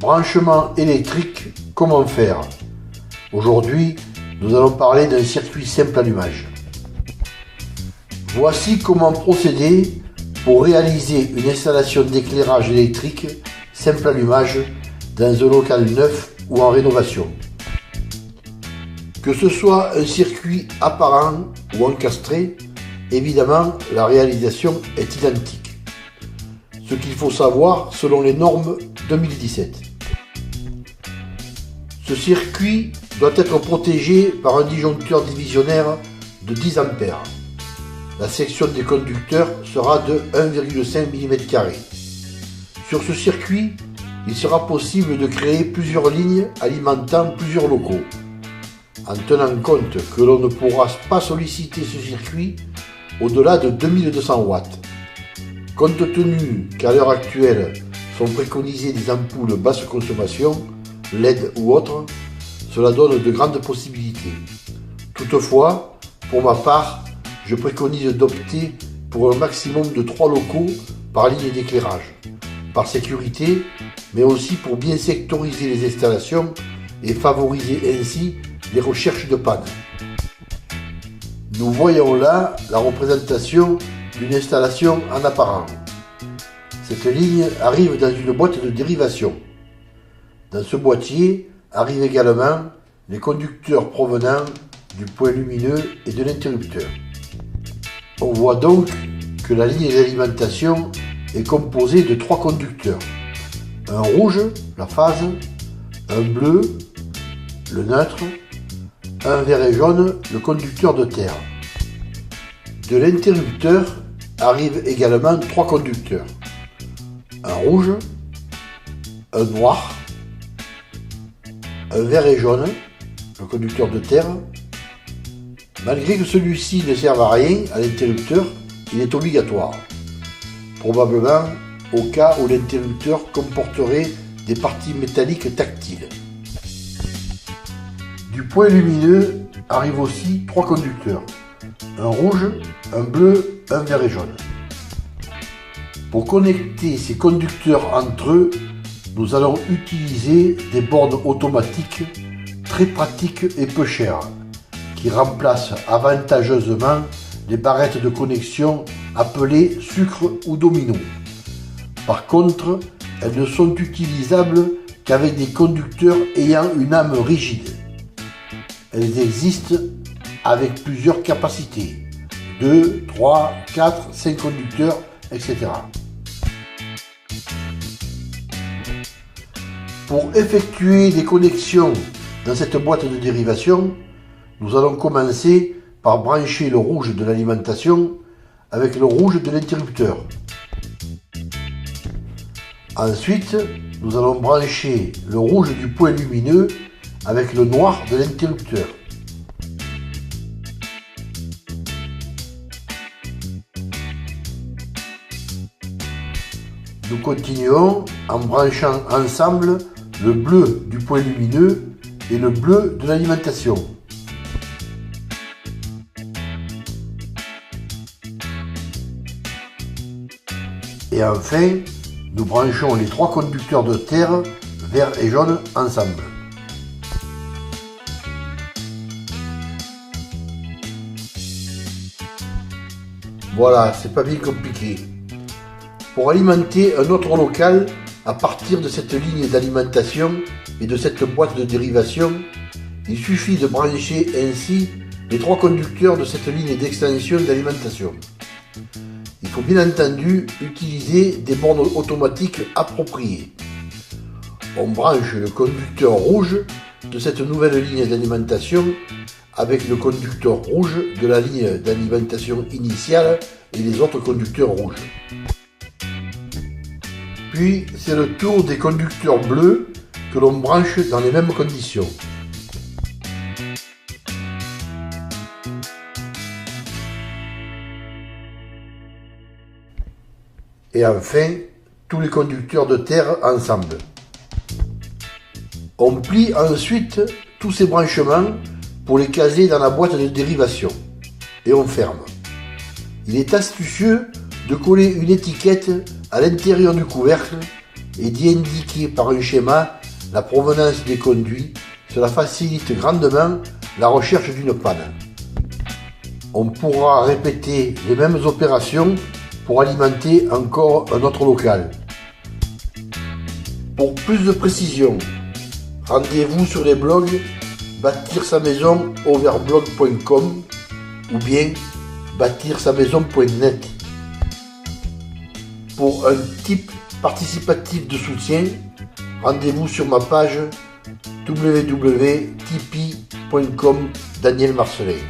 Branchement électrique, comment faire? Aujourd'hui, nous allons parler d'un circuit simple allumage. Voici comment procéder pour réaliser une installation d'éclairage électrique simple allumage dans un local neuf ou en rénovation. Que ce soit un circuit apparent ou encastré, évidemment la réalisation est identique. Ce qu'il faut savoir selon les normes 2017. Ce circuit doit être protégé par un disjoncteur divisionnaire de 10 A. La section des conducteurs sera de 1,5 mm². Sur ce circuit, il sera possible de créer plusieurs lignes alimentant plusieurs locaux, en tenant compte que l'on ne pourra pas solliciter ce circuit au-delà de 2200 watts. Compte tenu qu'à l'heure actuelle sont préconisées des ampoules basse consommation, LED ou autres, cela donne de grandes possibilités. Toutefois, pour ma part, je préconise d'opter pour un maximum de 3 locaux par ligne d'éclairage, par sécurité, mais aussi pour bien sectoriser les installations et favoriser ainsi les recherches de panne. Nous voyons là la représentation d'une installation en apparent. Cette ligne arrive dans une boîte de dérivation. Dans ce boîtier arrivent également les conducteurs provenant du point lumineux et de l'interrupteur. On voit donc que la ligne d'alimentation est composée de 3 conducteurs. Un rouge, la phase, un bleu, le neutre, un vert et jaune, le conducteur de terre. De l'interrupteur arrivent également 3 conducteurs. Un rouge, un noir, un vert et jaune, le conducteur de terre. Malgré que celui-ci ne serve à rien à l'interrupteur, il est obligatoire. Probablement au cas où l'interrupteur comporterait des parties métalliques tactiles. Du point lumineux arrivent aussi 3 conducteurs. Un rouge, un bleu, un vert et jaune. Pour connecter ces conducteurs entre eux, nous allons utiliser des bornes automatiques très pratiques et peu chères, qui remplacent avantageusement les barrettes de connexion appelées sucre ou domino. Par contre, elles ne sont utilisables qu'avec des conducteurs ayant une âme rigide. Elles existent avec plusieurs capacités, 2, 3, 4, 5 conducteurs, etc. Pour effectuer des connexions dans cette boîte de dérivation, nous allons commencer par brancher le rouge de l'alimentation avec le rouge de l'interrupteur. Ensuite, nous allons brancher le rouge du point lumineux avec le noir de l'interrupteur. Nous continuons en branchant ensemble le bleu du point lumineux et le bleu de l'alimentation. Et enfin, nous branchons les 3 conducteurs de terre, vert et jaune, ensemble. Voilà, c'est pas bien compliqué. Pour alimenter un autre local à partir de cette ligne d'alimentation et de cette boîte de dérivation, il suffit de brancher ainsi les 3 conducteurs de cette ligne d'extension d'alimentation. Il faut bien entendu utiliser des bornes automatiques appropriées. On branche le conducteur rouge de cette nouvelle ligne d'alimentation avec le conducteur rouge de la ligne d'alimentation initiale et les autres conducteurs rouges. Puis c'est le tour des conducteurs bleus que l'on branche dans les mêmes conditions. Et enfin, tous les conducteurs de terre ensemble. On plie ensuite tous ces branchements pour les caser dans la boîte de dérivation et on ferme. Il est astucieux de coller une étiquette à l'intérieur du couvercle et d'y indiquer par un schéma la provenance des conduits. Cela facilite grandement la recherche d'une panne. On pourra répéter les mêmes opérations pour alimenter encore un autre local. Pour plus de précision, rendez-vous sur les blogs bâtir-sa-maison-overblog.com ou bien bâtir-sa-maison.net. Pour un type participatif de soutien, rendez-vous sur ma page www.tipeee.com Daniel Marcelin.